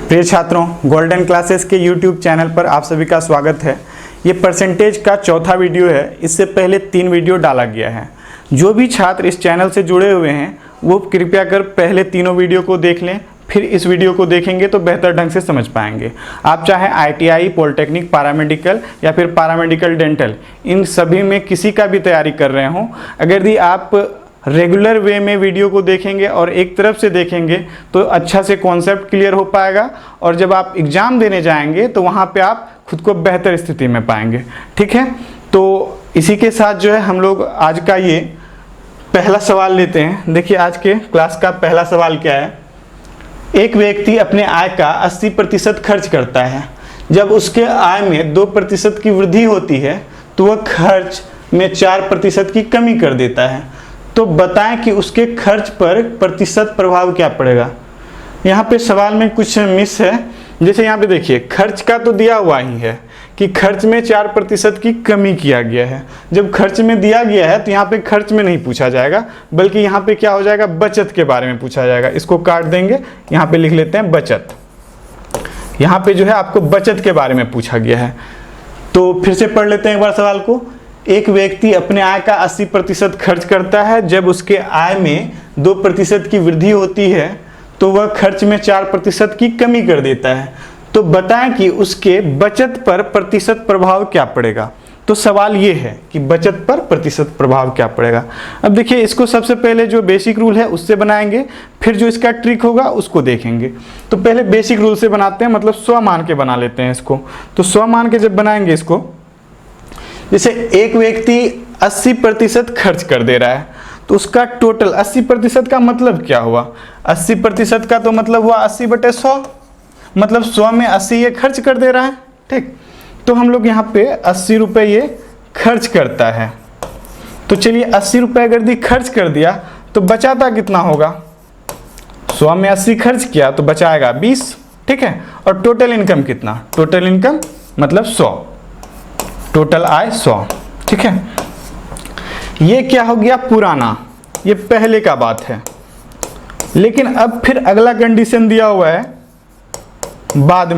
प्रिय छात्रों, golden classes के यूट्यूब चैनल पर आप सभी का स्वागत है। ये परसेंटेज का चौथा वीडियो है। इससे पहले 3 वीडियो डाला गया है। जो भी छात्र इस चैनल से जुड़े हुए हैं वो कृपया कर पहले तीनों वीडियो को देख लें, फिर इस वीडियो को देखेंगे तो बेहतर ढंग से समझ पाएंगे। आप चाहे ITI, पॉलिटेक्निक, पैरामेडिकल या फिर पैरामेडिकल डेंटल, इन सभी में किसी का भी तैयारी कर रहे हों, अगर यदि आप रेगुलर वे में वीडियो को देखेंगे और एक तरफ से देखेंगे तो अच्छा से कॉन्सेप्ट क्लियर हो पाएगा और जब आप एग्ज़ाम देने जाएंगे तो वहाँ पे आप खुद को बेहतर स्थिति में पाएंगे। ठीक है, तो इसी के साथ जो है हम लोग आज का ये पहला सवाल लेते हैं। देखिए आज के क्लास का पहला सवाल क्या है। एक व्यक्ति अपने आय का 80% खर्च करता है। जब उसके आय में 2% की वृद्धि होती है तो वह खर्च में 4% की कमी कर देता है। तो बताएं कि उसके खर्च पर प्रतिशत प्रभाव क्या पड़ेगा। यहाँ पे सवाल में कुछ मिस है। जैसे यहाँ पे देखिए खर्च का तो दिया हुआ ही है कि खर्च में 4% की कमी किया गया है। जब खर्च में दिया गया है तो यहाँ पे खर्च में नहीं पूछा जाएगा, बल्कि यहाँ पे क्या हो जाएगा, बचत के बारे में पूछा जाएगा। इसको काट देंगे, यहाँ पे लिख लेते हैं बचत। यहाँ पे जो है आपको बचत के बारे में पूछा गया है। तो फिर से पढ़ लेते हैं एक बार सवाल को। एक व्यक्ति अपने आय का 80% खर्च करता है। जब उसके आय में 2% की वृद्धि होती है तो वह खर्च में 4% की कमी कर देता है। तो बताएं कि उसके बचत पर प्रतिशत प्रभाव क्या पड़ेगा। तो सवाल ये है कि बचत पर प्रतिशत प्रभाव क्या पड़ेगा। अब देखिए इसको सबसे पहले जो बेसिक रूल है उससे बनाएंगे, फिर जो इसका ट्रिक होगा उसको देखेंगे। तो पहले बेसिक रूल से बनाते हैं, मतलब 100 मान के बना लेते हैं इसको। तो 100 मान के जब बनाएंगे इसको, जैसे एक व्यक्ति 80% खर्च कर दे रहा है तो उसका टोटल 80% का मतलब क्या हुआ। 80% का तो मतलब हुआ 80/100, मतलब 100 में 80 ये खर्च कर दे रहा है। ठीक, तो हम लोग यहाँ पे 80 रुपये ये खर्च करता है। तो चलिए 80 रुपये अगर खर्च कर दिया तो बचाता कितना होगा। 100 में 80 खर्च किया तो बचाएगा 20। ठीक है, और टोटल इनकम कितना, टोटल इनकम मतलब 100, टोटल आय 100। ठीक है, ये क्या हो गया पुराना, ये पहले का बात है। लेकिन अब फिर अगला कंडीशन दिया हुआ है बाद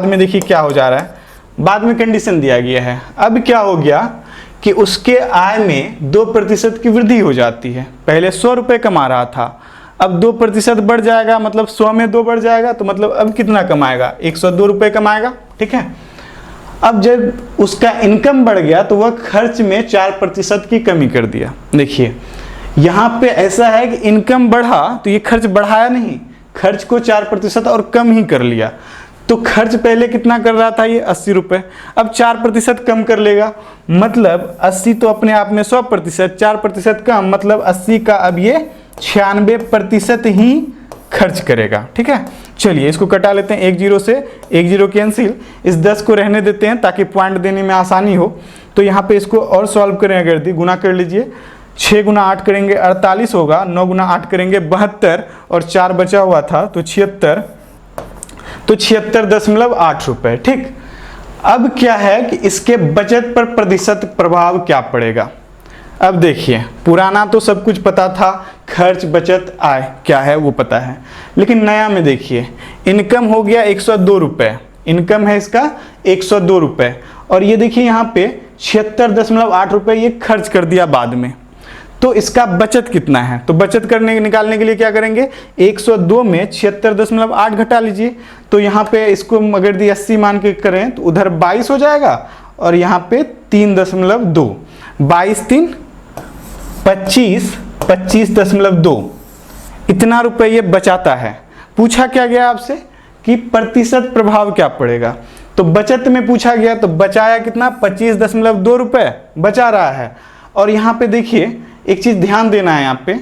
में देखिए क्या हो जा रहा है। बाद में कंडीशन दिया गया है। अब क्या हो गया कि उसके आय में 2% की वृद्धि हो जाती है। पहले 100 रुपये कमा रहा था, अब 2% बढ़ जाएगा, मतलब 100 में 2 बढ़ जाएगा, तो मतलब अब कितना कमाएगा, 102 रुपये कमाएगा। ठीक है, अब जब उसका इनकम बढ़ गया तो वह खर्च में 4% की कमी कर दिया। देखिए यहाँ पे ऐसा है कि इनकम बढ़ा तो ये खर्च बढ़ाया नहीं, खर्च को 4% और कम ही कर लिया। तो खर्च पहले कितना कर रहा था ये 80 रुपये, अब 4% कम कर लेगा, मतलब 80 तो अपने आप में 100%, 4% कम, मतलब 80 का अब ये 96% ही खर्च करेगा। ठीक है, चलिए इसको कटा लेते हैं। 1 0 से 1 0 कैंसिल, इस 10 को रहने देते हैं ताकि पॉइंट देने में आसानी हो। तो यहाँ पे इसको और सॉल्व करें, अगर गुना कर लीजिए। 6 गुना 8 करेंगे 48 होगा, 9 गुना 8 करेंगे 72, और 4 बचा हुआ था तो 76, तो 76.8 रुपये। ठीक, अब क्या है कि इसके बचत पर प्रतिशत प्रभाव क्या पड़ेगा। अब देखिए पुराना तो सब कुछ पता था, खर्च बचत आय क्या है वो पता है, लेकिन नया में देखिए इनकम हो गया 102 रुपये, इनकम है इसका 102 रुपये, और ये देखिए यहाँ पे 76.8 रुपये ये खर्च कर दिया बाद में। तो इसका बचत कितना है, तो बचत निकालने के लिए क्या करेंगे, 102 में 76.8 घटा लीजिए। तो यहाँ पे इसको अगर 80 मान के करें तो उधर 22 हो जाएगा, और यहाँ पे 3.2, 22 3 25, 25.2, इतना रुपए ये बचाता है। पूछा क्या गया आपसे कि प्रतिशत प्रभाव क्या पड़ेगा। तो बचत में पूछा गया तो बचाया कितना, 25.2 रुपये बचा रहा है। और यहाँ पे देखिए एक चीज ध्यान देना है, यहाँ पे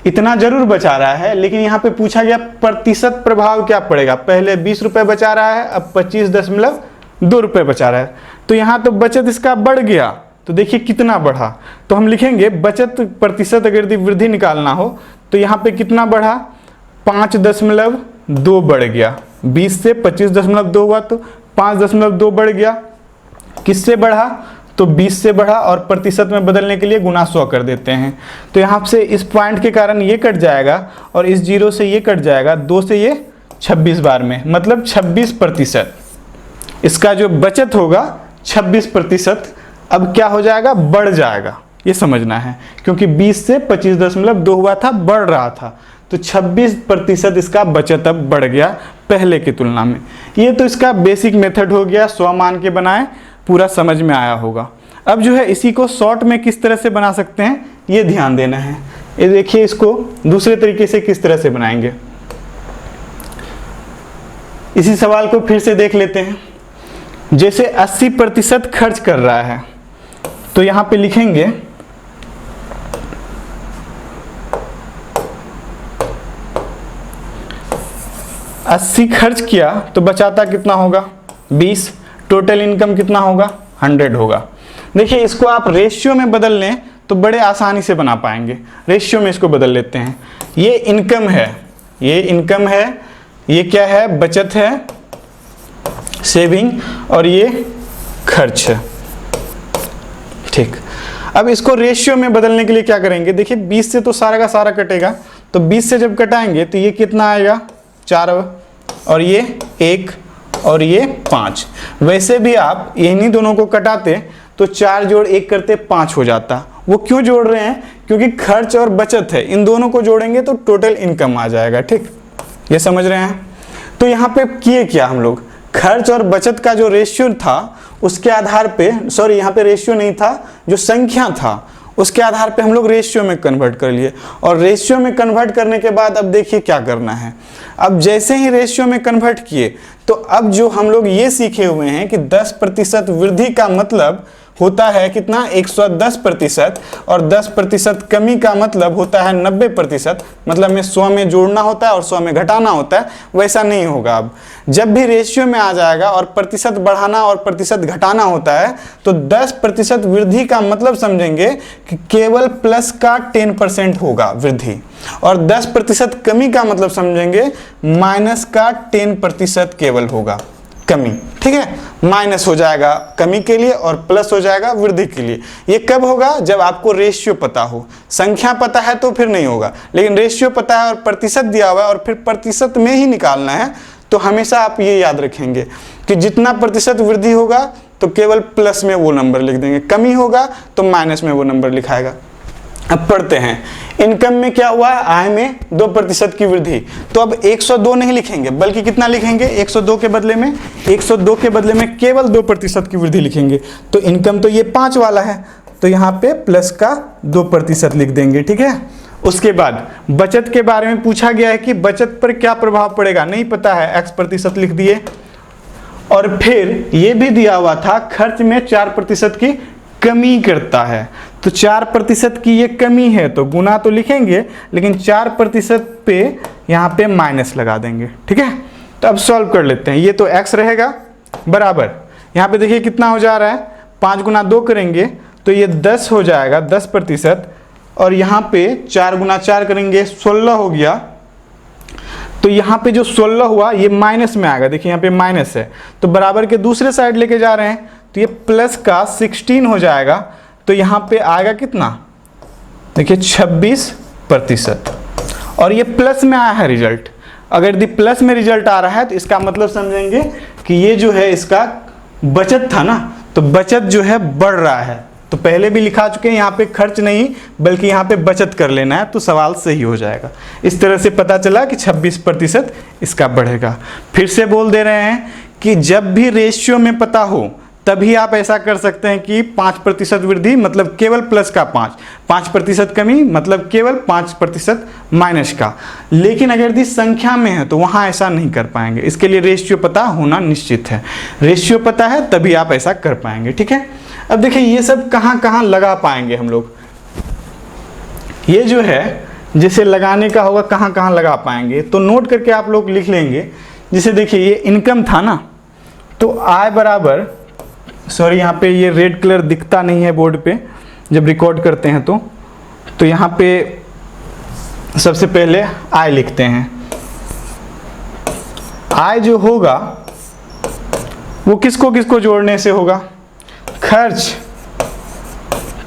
इतना जरूर बचा रहा है, लेकिन यहाँ पे पूछा गया प्रतिशत प्रभाव क्या पड़ेगा। पहले 20 रुपये बचा रहा है, अब 25.2 रुपये बचा रहा है। तो यहाँ तो बचत इसका बढ़ गया। तो देखिए कितना बढ़ा, तो हम लिखेंगे बचत प्रतिशत अगर वृद्धि निकालना हो तो यहाँ पे कितना बढ़ा, 5.2 बढ़ गया। 20 से 25.2 हुआ तो 5.2 बढ़ गया। किससे बढ़ा, तो 20 से बढ़ा, और प्रतिशत में बदलने के लिए गुना 100 कर देते हैं। तो यहाँ से इस पॉइंट के कारण ये कट जाएगा और इस 0 से ये कट जाएगा, 2 से ये 26 बार में, मतलब 26%। इसका जो बचत होगा 26% अब क्या हो जाएगा, बढ़ जाएगा, ये समझना है, क्योंकि 20 से 25.2 हुआ था, बढ़ रहा था, तो 26% इसका बचत अब बढ़ गया पहले की तुलना में। ये तो इसका बेसिक मेथड हो गया, 100 मान के बनाए, पूरा समझ में आया होगा। अब जो है इसी को शॉर्ट में किस तरह से बना सकते हैं ये ध्यान देना है। ये देखिए, इसको दूसरे तरीके से किस तरह से बनाएंगे, इसी सवाल को फिर से देख लेते हैं। जैसे 80% खर्च कर रहा है, तो यहां पे लिखेंगे 80 खर्च किया तो बचाता कितना होगा, 20। टोटल इनकम कितना होगा, 100 होगा। देखिए, इसको आप रेशियो में बदल लें तो बड़े आसानी से बना पाएंगे। रेशियो में इसको बदल लेते हैं। ये इनकम है, ये इनकम है, ये क्या है, बचत है, सेविंग, और ये खर्च है। ठीक, अब इसको रेशियो में बदलने के लिए क्या करेंगे, देखिए 20 से तो सारा का सारा कटेगा, तो 20 से जब कटाएंगे तो ये कितना आएगा, 4, और ये 1, और ये 5। वैसे भी आप इन्हीं दोनों को कटाते तो 4 जोड़ 1 करते 5 हो जाता। वो क्यों जोड़ रहे हैं, क्योंकि खर्च और बचत है, इन दोनों को जोड़ेंगे तो टोटल इनकम आ जाएगा। ठीक, ये समझ रहे हैं। तो यहाँ पे किए क्या हम लोग, खर्च और बचत का जो रेशियो था उसके आधार पे, सॉरी यहाँ पे रेशियो नहीं था, जो संख्या था उसके आधार पे हम लोग रेशियो में कन्वर्ट कर लिए। और रेशियो में कन्वर्ट करने के बाद अब देखिए क्या करना है। अब जैसे ही रेशियो में कन्वर्ट किए तो अब जो हम लोग ये सीखे हुए हैं कि 10% वृद्धि का मतलब होता है कितना, 110%, और 10% कमी का मतलब होता है 90%। मतलब में 100 में जोड़ना होता है और 100 में घटाना होता है, वैसा नहीं होगा। अब जब भी रेशियो में आ जाएगा और प्रतिशत बढ़ाना और प्रतिशत घटाना होता है तो 10% वृद्धि का मतलब समझेंगे कि केवल प्लस का 10% होगा वृद्धि, और 10% कमी का मतलब समझेंगे माइनस का 10% केवल होगा कमी। ठीक है, माइनस हो जाएगा कमी के लिए और प्लस हो जाएगा वृद्धि के लिए। ये कब होगा, जब आपको रेशियो पता हो। संख्या पता है तो फिर नहीं होगा, लेकिन रेशियो पता है और प्रतिशत दिया हुआ है और फिर प्रतिशत में ही निकालना है, तो हमेशा आप ये याद रखेंगे कि जितना प्रतिशत वृद्धि होगा तो केवल प्लस में वो नंबर लिख देंगे, कमी होगा तो माइनस में वो नंबर लिखाएगा। अब पढ़ते हैं, इनकम में क्या हुआ, आय में 2% की वृद्धि। तो अब 102 नहीं लिखेंगे, बल्कि कितना लिखेंगे, 102 के बदले में, 102 के बदले में केवल 2% की वृद्धि लिखेंगे। तो इनकम तो ये 5 वाला है, तो यहाँ पे प्लस का 2% लिख देंगे। ठीक है, उसके बाद बचत के बारे में पूछा गया है कि बचत पर क्या प्रभाव पड़ेगा, नहीं पता है, X% लिख दिए। और फिर ये भी दिया हुआ था खर्च में 4% की कमी करता है, तो 4% की ये कमी है तो गुना तो लिखेंगे, लेकिन 4% पे यहाँ पे माइनस लगा देंगे। ठीक है, तो अब सॉल्व कर लेते हैं। ये तो x रहेगा बराबर, यहाँ पे देखिए कितना हो जा रहा है, 5 गुना 2 करेंगे तो ये 10 हो जाएगा, 10%, और यहाँ पे 4 गुना 4 करेंगे 16 हो गया। तो यहाँ पे जो 16 हुआ ये माइनस में आएगा, देखिए यहाँ पे माइनस है, तो बराबर के दूसरे साइड लेके जा रहे हैं, तो ये प्लस का 16 हो जाएगा, तो यहाँ पे आएगा कितना, देखिए 26%, और ये प्लस में आया है रिजल्ट। अगर यदि प्लस में रिजल्ट आ रहा है तो इसका मतलब समझेंगे कि ये जो है इसका बचत था ना, तो बचत जो है बढ़ रहा है। तो पहले भी लिखा चुके हैं, यहाँ पे खर्च नहीं बल्कि यहाँ पे बचत कर लेना है, तो सवाल सही हो जाएगा। इस तरह से पता चला कि 26% इसका बढ़ेगा। फिर से बोल दे रहे हैं कि जब भी रेशियो में पता हो तभी आप ऐसा कर सकते हैं कि 5% वृद्धि मतलब केवल प्लस का 5% कमी मतलब केवल 5% माइनस का। लेकिन अगर यदि संख्या में है तो वहाँ ऐसा नहीं कर पाएंगे, इसके लिए रेशियो पता होना निश्चित है। रेशियो पता है तभी आप ऐसा कर पाएंगे। ठीक है, अब देखिए ये सब कहाँ कहाँ लगा पाएंगे हम लोग, ये जो है जैसे लगाने का होगा कहाँ कहाँ लगा पाएंगे, तो नोट करके आप लोग लिख लेंगे। जैसे देखिए ये इनकम था ना, तो आय बराबर, सॉरी यहाँ पे ये रेड कलर दिखता नहीं है बोर्ड पे जब रिकॉर्ड करते हैं, तो यहाँ पे सबसे पहले आय लिखते हैं। आय जो होगा वो किसको किसको जोड़ने से होगा, खर्च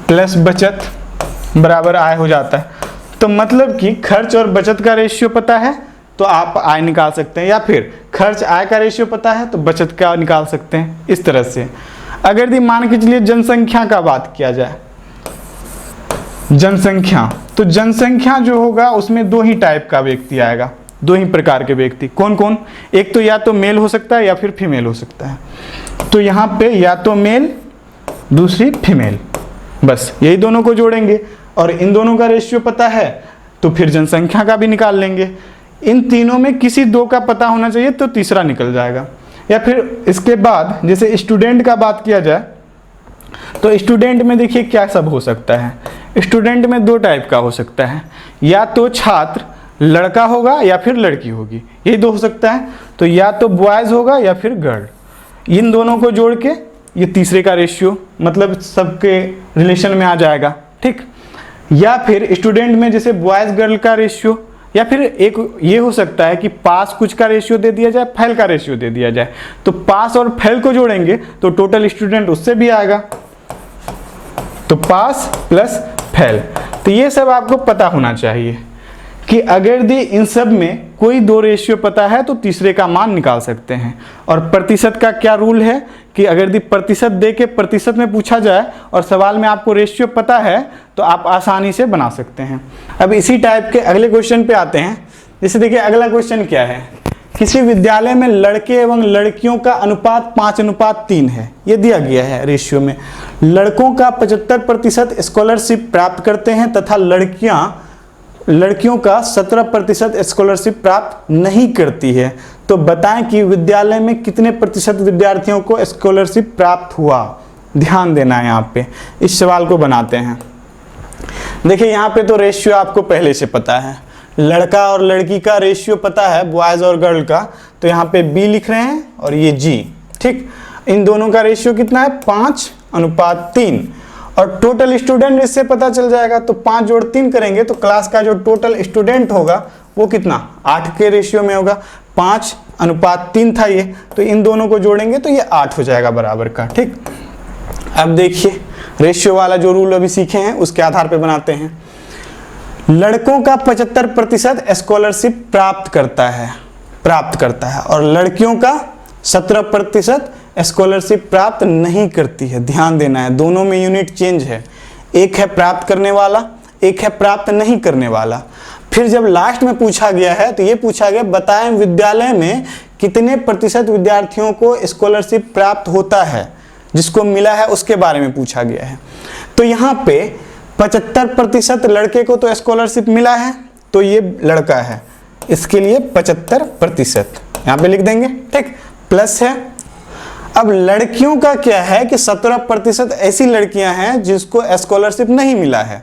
प्लस बचत बराबर आय हो जाता है। तो मतलब कि खर्च और बचत का रेशियो पता है, तो तो आप आय निकाल सकते हैं, या फिर खर्च आय का रेशियो पता है तो बचत का निकाल सकते हैं, इस तरह से। अगर यदि मान के चलिए जनसंख्या का बात किया जाए, जनसंख्या, तो जनसंख्या जो होगा उसमें दो ही टाइप का व्यक्ति आएगा, दो ही प्रकार के व्यक्ति। कौन कौन? एक तो या तो मेल हो सकता है या फिर फीमेल हो सकता है। तो यहाँ पे या तो मेल, दूसरी फीमेल, बस यही दोनों को जोड़ेंगे और इन दोनों का रेशियो पता है तो फिर जनसंख्या का भी निकाल लेंगे। इन तीनों में किसी दो का पता होना चाहिए तो तीसरा निकल जाएगा। या फिर इसके बाद जैसे स्टूडेंट का बात किया जाए तो स्टूडेंट में देखिए क्या सब हो सकता है। स्टूडेंट में दो टाइप का हो सकता है, या तो छात्र लड़का होगा या फिर लड़की होगी, यही दो हो सकता है। तो या तो बॉयज होगा या फिर गर्ल, इन दोनों को जोड़ के ये तीसरे का रेशियो मतलब सबके रिलेशन में आ जाएगा, ठीक। या फिर स्टूडेंट में जैसे बॉयज गर्ल का रेशियो, या फिर एक ये हो सकता है कि पास कुछ का रेशियो दे दिया जाए, फेल का रेशियो दे दिया जाए। तो पास और फेल को जोड़ेंगे तो टोटल स्टूडेंट उससे भी आएगा, तो पास प्लस फेल। तो ये सब आपको पता होना चाहिए कि अगर यदि इन सब में कोई दो रेशियो पता है तो तीसरे का मान निकाल सकते हैं। और प्रतिशत का क्या रूल है कि अगर यदि प्रतिशत दे के प्रतिशत में पूछा जाए और सवाल में आपको रेशियो पता है तो आप आसानी से बना सकते हैं। अब इसी टाइप के अगले क्वेश्चन पे आते हैं। जैसे देखिए अगला क्वेश्चन क्या है, किसी विद्यालय में लड़के एवं लड़कियों का अनुपात 5:3 है, ये दिया गया है रेशियो में। लड़कों का 75% स्कॉलरशिप प्राप्त करते हैं तथा लड़कियों का 17% स्कॉलरशिप प्राप्त नहीं करती है। तो बताएं कि विद्यालय में कितने प्रतिशत विद्यार्थियों को स्कॉलरशिप प्राप्त हुआ। ध्यान देना है यहाँ पे, इस सवाल को बनाते हैं। देखिए यहाँ पे तो रेशियो आपको पहले से पता है, लड़का और लड़की का रेशियो पता है, बॉयज और गर्ल का। तो यहाँ पे बी लिख रहे हैं और ये जी, ठीक। इन दोनों का रेशियो कितना है 5:3। और टोटल स्टूडेंट इससे पता चल जाएगा। तो 5 जोड़ 3 करेंगे तो क्लास का जो टोटल स्टूडेंट होगा वो कितना 8 के रेशियो में होगा। 5:3 था ये, तो इन दोनों को जोड़ेंगे तो ये 8 हो जाएगा बराबर का, ठीक। अब देखिए रेशियो वाला जो रूल अभी सीखे हैं उसके आधार पे बनाते हैं। लड़कों का 75% स्कॉलरशिप प्राप्त करता है और लड़कियों का 17% स्कॉलरशिप प्राप्त नहीं करती है। ध्यान देना है, दोनों में यूनिट चेंज है, एक है प्राप्त करने वाला, एक है प्राप्त नहीं करने वाला। फिर जब लास्ट में पूछा गया है तो ये पूछा गया बताएं विद्यालय में कितने प्रतिशत विद्यार्थियों को स्कॉलरशिप प्राप्त होता है, जिसको मिला है उसके बारे में पूछा गया है। तो यहाँ पे 75% लड़के को तो स्कॉलरशिप मिला है, तो ये लड़का है, इसके लिए 75% यहाँ पे लिख देंगे, ठीक। प्लस है। अब लड़कियों का क्या है कि 17% ऐसी लड़कियां हैं जिसको स्कॉलरशिप नहीं मिला है।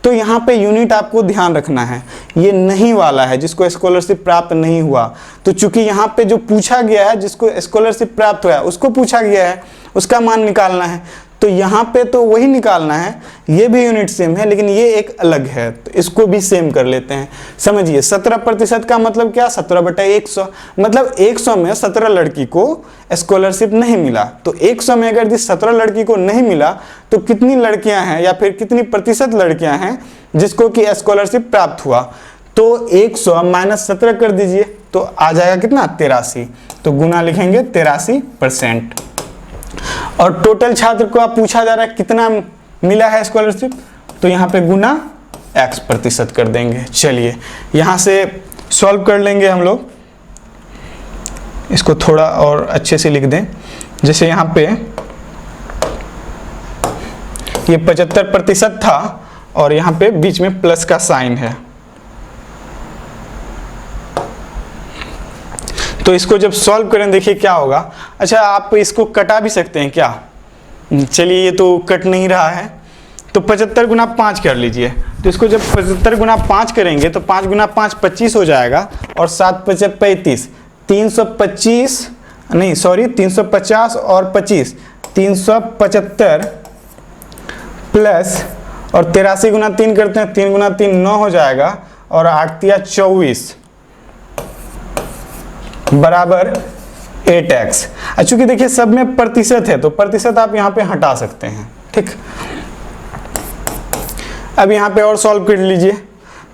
तो यहाँ पे यूनिट आपको ध्यान रखना है, ये नहीं वाला है जिसको स्कॉलरशिप प्राप्त नहीं हुआ। तो चूंकि यहाँ पे जो पूछा गया है जिसको स्कॉलरशिप प्राप्त हुआ है उसको पूछा गया है, उसका मान निकालना है। तो यहाँ पे तो वही निकालना है, ये भी यूनिट सेम है लेकिन ये एक अलग है, तो इसको भी सेम कर लेते हैं। समझिए 17% का मतलब क्या, 17/100, मतलब 100 में 17 लड़की को स्कॉलरशिप नहीं मिला। तो 100 में अगर 17 लड़की को नहीं मिला तो कितनी लड़कियां हैं या फिर कितनी प्रतिशत लड़कियां हैं जिसको कि स्कॉलरशिप प्राप्त हुआ। तो 100 - 17 कर दीजिए तो आ जाएगा कितना 83। तो गुना लिखेंगे 83%। और टोटल छात्र को आप पूछा जा रहा है कितना मिला है स्कॉलरशिप, तो यहाँ पे गुना X% कर देंगे। चलिए यहाँ से सॉल्व कर लेंगे हम लोग, इसको थोड़ा और अच्छे से लिख दें। जैसे यहाँ पे ये 75% था और यहाँ पे बीच में प्लस का साइन है, तो इसको जब सॉल्व करें देखिए क्या होगा। अच्छा आप इसको कटा भी सकते हैं क्या, चलिए ये तो कट नहीं रहा है, तो 75 गुना 5 कर लीजिए। तो इसको जब 75 गुना 5 करेंगे तो 5 गुना 5 25 हो जाएगा और 7 × 5 = 35, 325 नहीं सॉरी 350 और 25 375 प्लस और 83 गुना 3 करते हैं, 3 गुना 3 9 हो जाएगा और 8 × 3 = 24 बराबर 8x। चूंकि देखिए सब में प्रतिशत है तो प्रतिशत आप यहाँ पे हटा सकते हैं, ठीक। अब यहाँ पे और सॉल्व कर लीजिए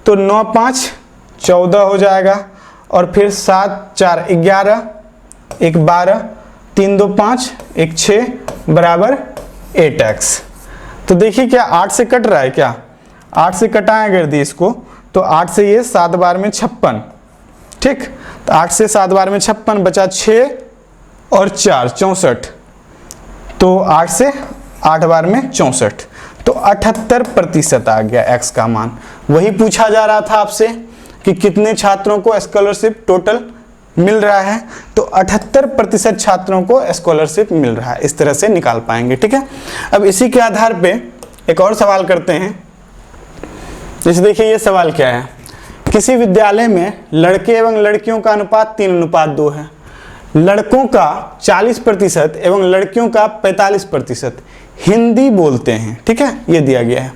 तो 9 × 5 = 14 हो जाएगा और फिर 7 4 11, 1 12, 3 2 5, 1 6 बराबर 8x। तो देखिए क्या 8 से कट रहा है क्या, 8 से कटाएं अगर दी इसको तो 8 से ये 7 बार में 56, ठीक। तो 8 से 7 बार में 56, बचा 6 और 4 64, तो 8 से 8 बार में 64, तो 78% आ गया x का मान। वही पूछा जा रहा था आपसे कि कितने छात्रों को स्कॉलरशिप टोटल मिल रहा है, तो 78% छात्रों को स्कॉलरशिप मिल रहा है। इस तरह से निकाल पाएंगे, ठीक है। अब इसी के आधार पे एक और सवाल करते हैं। जैसे देखिए ये सवाल क्या है, किसी विद्यालय में लड़के एवं लड़कियों का अनुपात 3:2 है, लड़कों का 40% एवं लड़कियों का 45% हिंदी बोलते हैं, ठीक है, ये दिया गया है।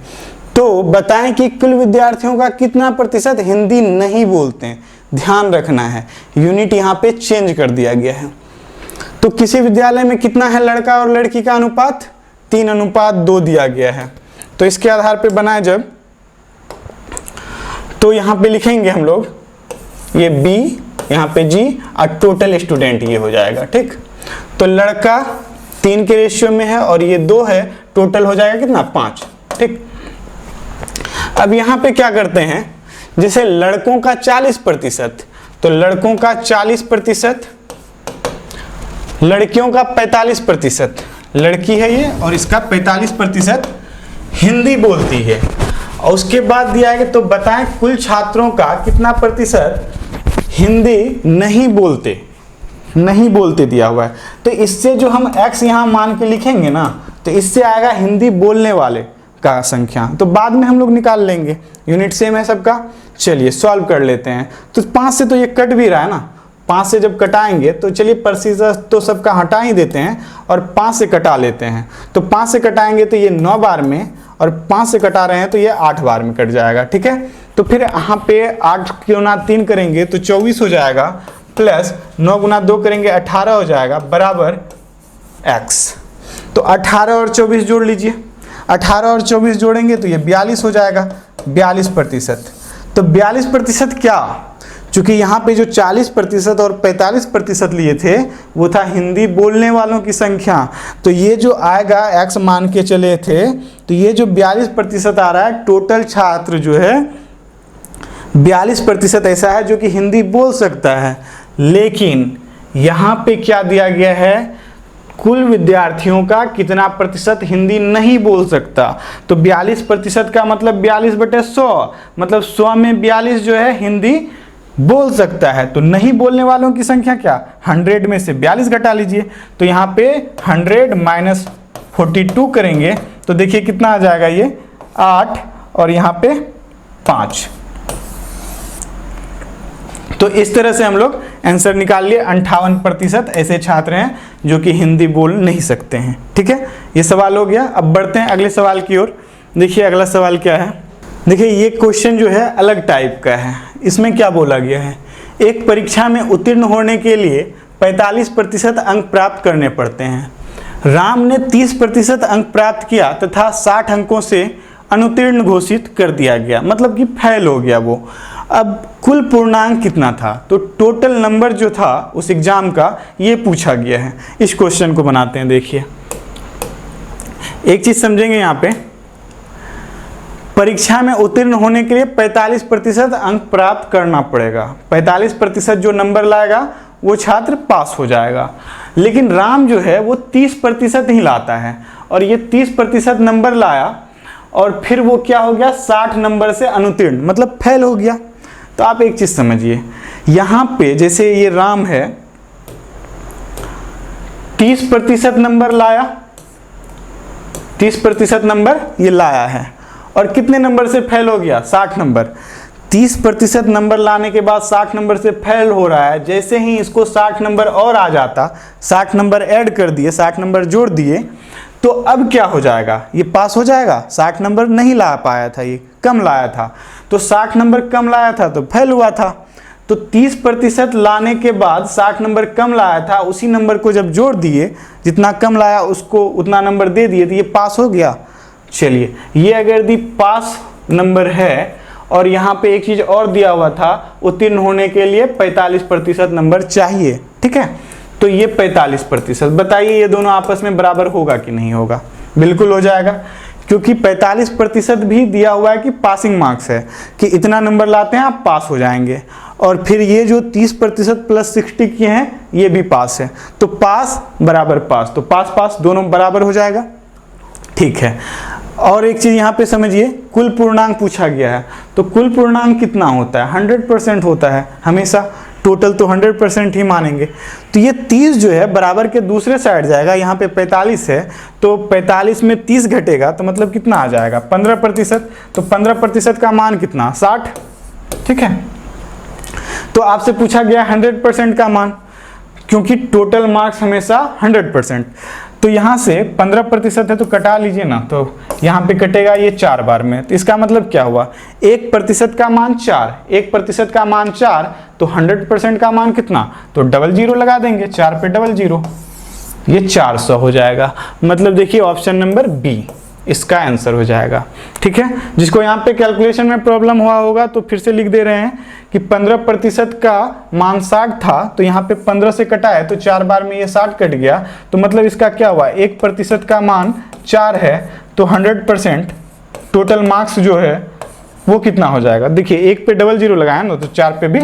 तो बताएं कि कुल विद्यार्थियों का कितना प्रतिशत हिंदी नहीं बोलते हैं। ध्यान रखना है, यूनिट यहाँ पे चेंज कर दिया गया है। तो किसी विद्यालय में कितना है लड़का और लड़की का अनुपात, 3:2 दिया गया है। तो इसके आधार पे बनाए जब, तो यहाँ पे लिखेंगे हम लोग ये B, यहाँ पे G और टोटल स्टूडेंट ये हो जाएगा, ठीक। तो लड़का 3 के रेशियो में है और ये 2 है, टोटल हो जाएगा कितना 5, ठीक। अब यहाँ पे क्या करते हैं, जैसे लड़कों का 40%, तो लड़कों का 40%, लड़कियों का 45%, लड़की है ये और इसका 45% हिंदी बोलती है। और उसके बाद दिया है तो बताएं कुल छात्रों का कितना प्रतिशत हिंदी नहीं बोलते दिया हुआ है। तो इससे जो हम x यहाँ मान के लिखेंगे ना, तो इससे आएगा हिंदी बोलने वाले का संख्या, तो बाद में हम लोग निकाल लेंगे, यूनिट सेम है सबका। चलिए सॉल्व कर लेते हैं। तो 5 से तो ये कट भी रहा है ना, 5 से जब कटाएंगे तो चलिए प्रतिशत तो सबका हटा ही देते हैं और 5 से कटा लेते हैं। तो 5 से कटाएंगे तो ये 9 बार में, और 5 से कटा रहे हैं तो ये 8 बार में कट जाएगा, ठीक है। तो फिर यहाँ पे 8 गुना 3 करेंगे तो 24 हो जाएगा, प्लस 9 गुना 2 करेंगे 18 हो जाएगा, बराबर x। तो 18 और 24 जोड़ लीजिए, 18 और 24 जोड़ेंगे तो ये 42 हो जाएगा, 42%। तो 42% क्या, चूंकि यहाँ पे जो 40% और 45% लिए थे वो था हिंदी बोलने वालों की संख्या, तो ये जो आएगा x मान के चले थे, तो ये जो 42% आ रहा है, टोटल छात्र जो है 42% ऐसा है जो कि हिंदी बोल सकता है। लेकिन यहाँ पे क्या दिया गया है, कुल विद्यार्थियों का कितना प्रतिशत हिंदी नहीं बोल सकता। तो 42% का मतलब 42/100, मतलब 100 में 42 जो है हिंदी बोल सकता है। तो नहीं बोलने वालों की संख्या क्या, 100 में से 42 घटा लीजिए, तो यहाँ पे 100 माइनस 42 करेंगे तो देखिए कितना आ जाएगा, ये 8 और यहाँ पे 5। तो इस तरह से हम लोग आंसर निकाल लिए। 58% ऐसे छात्र हैं जो कि हिंदी बोल नहीं सकते हैं, ठीक है। ये सवाल हो गया। अब बढ़ते हैं अगले सवाल की ओर। देखिए अगला सवाल क्या है, देखिए ये क्वेश्चन जो है अलग टाइप का है। इसमें क्या बोला गया है, एक परीक्षा में उत्तीर्ण होने के लिए 45% अंक प्राप्त करने पड़ते हैं। राम ने 30% अंक प्राप्त किया तथा 60 अंकों से अनुत्तीर्ण घोषित कर दिया गया, मतलब कि फेल हो गया वो। अब कुल पूर्णांक कितना था, तो टोटल नंबर जो था उस एग्जाम का ये पूछा गया है। इस क्वेश्चन को बनाते हैं। देखिए एक चीज समझेंगे, यहाँ पे परीक्षा में उत्तीर्ण होने के लिए 45% अंक प्राप्त करना पड़ेगा। 45% जो नंबर लाएगा वो छात्र पास हो जाएगा। लेकिन राम जो है वो 30% ही लाता है और ये 30% नंबर लाया और फिर वो क्या हो गया, 60 नंबर से अनुत्तीर्ण, मतलब फेल हो गया। तो आप एक चीज समझिए, यहां पे जैसे ये राम है 30% नंबर लाया, 30% नंबर ये लाया है और कितने नंबर से फेल हो गया, 60 नंबर। 30% नंबर लाने के बाद 60 नंबर से फेल हो रहा है। जैसे ही इसको 60 नंबर और आ जाता, 60 नंबर ऐड कर दिए, 60 नंबर जोड़ दिए, तो अब क्या हो जाएगा, ये पास हो जाएगा। 60 नंबर नहीं ला पाया था, ये कम लाया था, तो 60 नंबर कम लाया था तो फेल हुआ था। तो 30% लाने के बाद 60 नंबर कम लाया था, उसी नंबर को जब जोड़ दिए, जितना कम लाया उसको उतना नंबर दे दिए, तो ये पास हो गया। चलिए ये अगर दी पास नंबर है और यहाँ पे एक चीज़ और दिया हुआ था, उत्तीर्ण होने के लिए 45% नंबर चाहिए। ठीक है, तो ये 45%, बताइए ये दोनों आपस में बराबर होगा कि नहीं होगा? बिल्कुल हो जाएगा, क्योंकि 45% भी दिया हुआ है कि पासिंग मार्क्स है, कि इतना नंबर लाते हैं आप पास हो जाएंगे, और फिर ये जो 30% प्लस 60 किए हैं ये भी पास है, तो पास बराबर पास, तो पास पास दोनों बराबर हो जाएगा। ठीक है, और एक चीज़ यहाँ पे समझिए, कुल पूर्णांक पूछा गया है, तो कुल पूर्णांक कितना होता है? 100% होता है हमेशा, टोटल तो 100% ही मानेंगे। तो ये 30 जो है बराबर के दूसरे साइड जाएगा, यहाँ पे 45 है, तो 45 में 30 घटेगा तो मतलब कितना आ जाएगा? 15%। तो 15% का मान कितना? 60। ठीक है, तो आपसे पूछा गया 100% का मान, क्योंकि टोटल मार्क्स हमेशा 100%, तो यहाँ से 15% है तो कटा लीजिए ना, तो यहाँ पे कटेगा ये 4 बार में, तो इसका मतलब क्या हुआ? 1% का मान 4, 1% का मान 4, तो 100% का मान कितना? तो 00 लगा देंगे, 4 पे 00, ये 400 हो जाएगा। मतलब देखिए ऑप्शन नंबर बी इसका आंसर हो जाएगा। ठीक है, जिसको यहाँ पे कैलकुलेशन में प्रॉब्लम हुआ होगा तो फिर से लिख दे रहे हैं कि 15% का मान 60 था, तो यहाँ पे 15 से कटा है तो 4 बार में ये 60 कट गया, तो मतलब इसका क्या हुआ? 1% का मान 4 है, तो 100% टोटल मार्क्स जो है वो कितना हो जाएगा? देखिए 1 पे 00 लगाया ना, तो 4 पे भी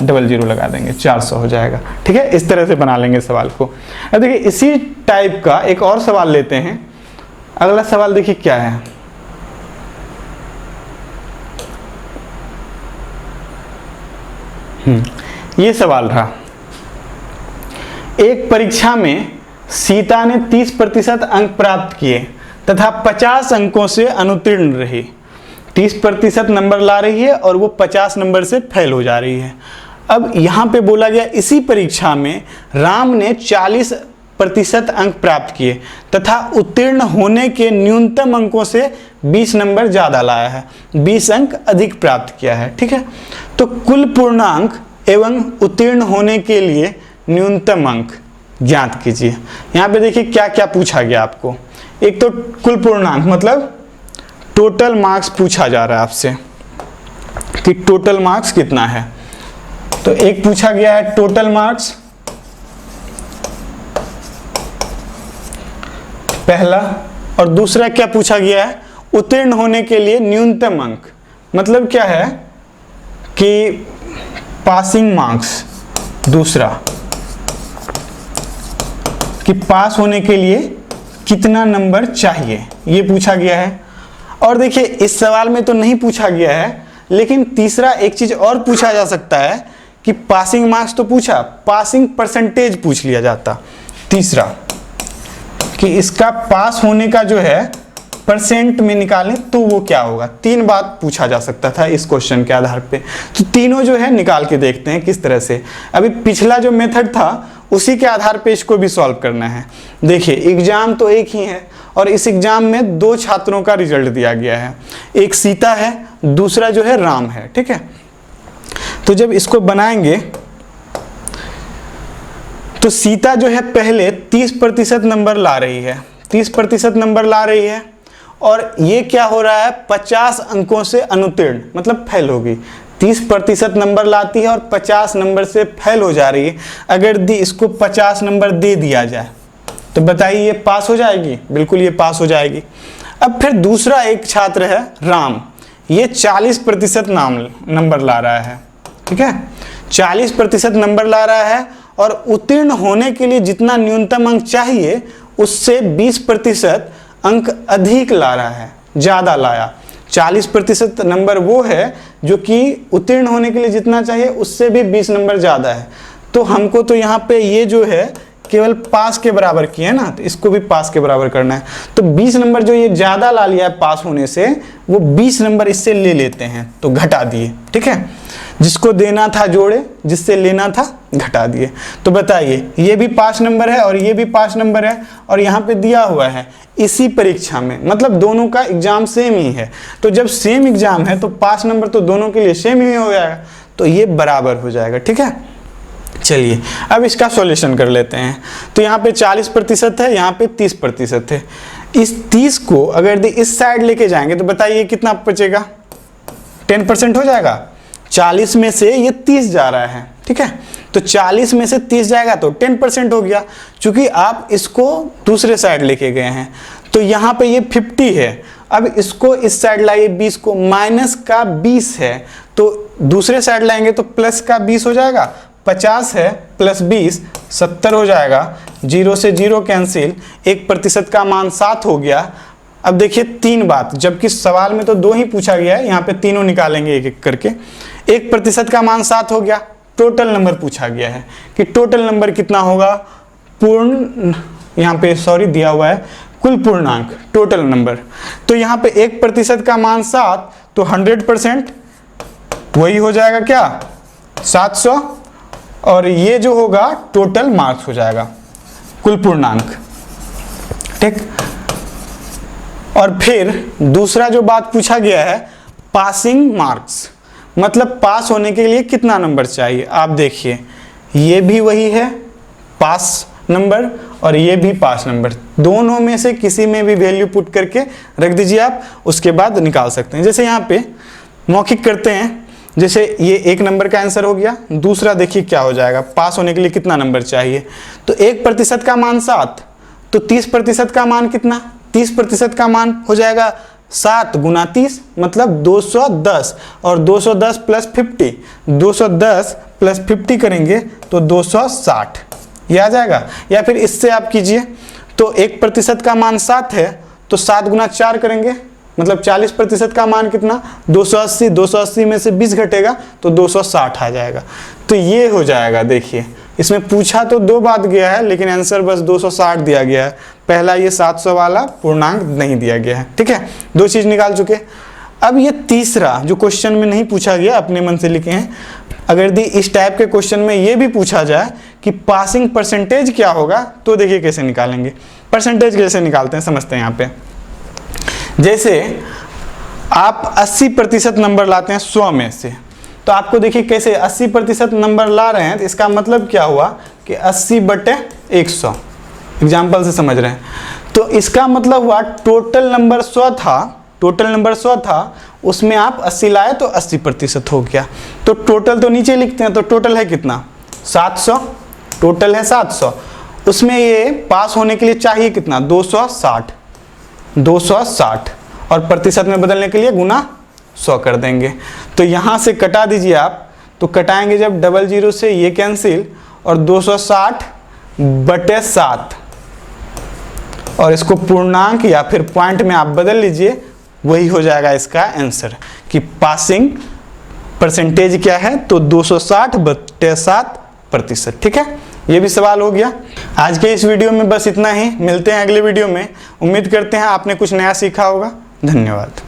00 लगा देंगे, 400 हो जाएगा। ठीक है, इस तरह से बना लेंगे सवाल को। अब देखिए इसी टाइप का एक और सवाल लेते हैं। अगला सवाल देखिए क्या है, ये सवाल रहा, एक परीक्षा में सीता ने 30% अंक प्राप्त किए तथा 50 अंकों से अनुत्तीर्ण रही। 30% नंबर ला रही है और वो 50 नंबर से फेल हो जा रही है। अब यहाँ पे बोला गया इसी परीक्षा में राम ने 40% अंक प्राप्त किए तथा उत्तीर्ण होने के न्यूनतम अंकों से 20 नंबर ज़्यादा लाया है, 20 अंक अधिक प्राप्त किया है। ठीक है, तो कुल पूर्णांक एवं उत्तीर्ण होने के लिए न्यूनतम अंक ज्ञात कीजिए। यहाँ पे देखिए क्या क्या पूछा गया आपको। एक तो कुल पूर्णांक मतलब टोटल मार्क्स पूछा जा रहा है आपसे कि टोटल मार्क्स कितना है। तो एक पूछा गया है टोटल मार्क्स, पहला, और दूसरा क्या पूछा गया है? उत्तीर्ण होने के लिए न्यूनतम अंक, मतलब क्या है कि पासिंग मार्क्स। दूसरा कि पास होने के लिए कितना नंबर चाहिए, ये पूछा गया है। और देखिए इस सवाल में तो नहीं पूछा गया है, लेकिन तीसरा एक चीज और पूछा जा सकता है कि पासिंग मार्क्स तो पूछा, पासिंग परसेंटेज पूछ लिया जाता। तीसरा कि इसका पास होने का जो है परसेंट में निकालें तो वो क्या होगा। 3 बात पूछा जा सकता था इस क्वेश्चन के आधार पे, तो तीनों जो है निकाल के देखते हैं किस तरह से। अभी पिछला जो मेथड था उसी के आधार पे इसको भी सॉल्व करना है। देखिए एग्जाम तो एक ही है और इस एग्जाम में 2 छात्रों का रिजल्ट दिया गया है, एक सीता है, दूसरा जो है राम है। ठीक है, तो जब इसको बनाएंगे तो सीता जो है पहले 30% नंबर ला रही है, 30% नंबर ला रही है, और ये क्या हो रहा है 50 अंकों से अनुत्तीर्ण, मतलब फेल होगी। 30% नंबर लाती है और 50 नंबर से फेल हो जा रही है। अगर इसको 50 नंबर दे दिया जाए तो बताइए ये पास हो जाएगी? बिल्कुल ये पास हो जाएगी। अब फिर दूसरा एक छात्र है राम, ये 40% नंबर ला रहा है। ठीक है, 40% नंबर ला रहा है और उत्तीर्ण होने के लिए जितना न्यूनतम अंक चाहिए उससे 20% अंक अधिक ला रहा है, ज़्यादा लाया। 40% नंबर वो है जो कि उत्तीर्ण होने के लिए जितना चाहिए उससे भी 20 नंबर ज़्यादा है। तो हमको तो यहाँ पे ये जो है केवल पास के बराबर किए है ना, तो इसको भी पास के बराबर करना है। तो 20 नंबर जो ये ज़्यादा ला लिया है पास होने से, वो 20 नंबर इससे ले लेते हैं, तो घटा दिए। ठीक है, जिसको देना था जोड़े, जिससे लेना था घटा दिए। तो बताइए ये भी 5 नंबर है और ये भी 5 नंबर है, और यहाँ पे दिया हुआ है इसी परीक्षा में, मतलब दोनों का एग्जाम सेम ही है। तो जब सेम एग्जाम है तो 5 नंबर तो दोनों के लिए सेम ही हो जाएगा, तो ये बराबर हो जाएगा। ठीक है, चलिए अब इसका सॉल्यूशन कर लेते हैं। तो यहाँ पे 40% है, यहाँ पे 30% है। इस 30 को अगर इस साइड लेके जाएंगे तो बताइए कितना बचेगा? 10% हो जाएगा। 40 में से ये 30 जा रहा है, ठीक है, तो 40 में से 30 जाएगा तो 10% हो गया। चूंकि आप इसको दूसरे साइड लेके गए हैं तो यहाँ पे ये 50 है, अब इसको इस साइड लाइए 20 को, माइनस का 20 है तो दूसरे साइड लाएंगे तो प्लस का 20 हो जाएगा। 50 है प्लस 20 70 हो जाएगा, 0 से 0 कैंसिल, 1% का मान 7 हो गया। अब देखिए तीन बात, जबकि सवाल में तो 2 ही पूछा गया है, यहाँ पे तीनों निकालेंगे एक एक करके। 1% का मान 7 हो गया, टोटल नंबर पूछा गया है कि टोटल नंबर कितना होगा, पूर्ण, यहाँ पे सॉरी दिया हुआ है कुल पूर्णांक, टोटल नंबर। तो यहाँ पे 1% का मान 7 तो 100% वही हो जाएगा क्या 700, और ये जो होगा टोटल मार्क्स हो जाएगा, कुल पूर्णांक, ठीक। और फिर दूसरा जो बात पूछा गया है पासिंग मार्क्स, मतलब पास होने के लिए कितना नंबर चाहिए। आप देखिए ये भी वही है पास नंबर और ये भी पास नंबर, दोनों में से किसी में भी वैल्यू पुट करके रख दीजिए आप, उसके बाद निकाल सकते हैं। जैसे यहाँ पे मौखिक करते हैं, जैसे ये 1 नंबर का आंसर हो गया। दूसरा देखिए क्या हो जाएगा, पास होने के लिए कितना नंबर चाहिए, तो 1% का मान 7 तो 30% का मान कितना, 30% का मान हो जाएगा 7 गुना 30 मतलब 210, और 210 प्लस 50, 210 प्लस 50 करेंगे तो 260, ये आ जाएगा। या फिर इससे आप कीजिए तो 1% का मान 7 है तो 7 गुना 4 करेंगे मतलब 40% का मान कितना 280, 280 में से 20 घटेगा तो 260 आ जाएगा। तो ये हो जाएगा। देखिए इसमें पूछा तो 2 बात गया है लेकिन आंसर बस 260 दिया गया है, पहला ये 700 वाला पूर्णांक नहीं दिया गया है, ठीक है। 2 चीज निकाल चुके। अब ये तीसरा जो क्वेश्चन में नहीं पूछा गया, अपने मन से लिखे हैं, अगर दी इस टाइप के क्वेश्चन में ये भी पूछा जाए कि पासिंग परसेंटेज क्या होगा तो देखिए कैसे निकालेंगे। परसेंटेज कैसे निकालते हैं समझते हैं। यहाँ पे जैसे आप 80% नंबर लाते हैं 100 में से, तो आपको देखिए कैसे 80% नंबर ला रहे हैं, तो इसका मतलब क्या हुआ कि 80/100, एग्जाम्पल से समझ रहे हैं। तो इसका मतलब हुआ टोटल नंबर 100 था, टोटल नंबर 100 था, उसमें आप 80 लाए तो 80% हो गया। तो टोटल तो नीचे लिखते हैं, तो टोटल है कितना 700, टोटल है 700, उसमें ये पास होने के लिए चाहिए कितना 260, 260, और प्रतिशत में बदलने के लिए गुना 100 कर देंगे। तो यहाँ से कटा दीजिए आप, तो कटाएंगे जब 00 से ये कैंसिल, और 260/7, और इसको पूर्णांक या फिर पॉइंट में आप बदल लीजिए, वही हो जाएगा इसका आंसर कि पासिंग परसेंटेज क्या है, तो 260/7%, ठीक है। ये भी सवाल हो गया। आज के इस वीडियो में बस इतना ही, मिलते हैं अगले वीडियो में। उम्मीद करते हैं आपने कुछ नया सीखा होगा। धन्यवाद।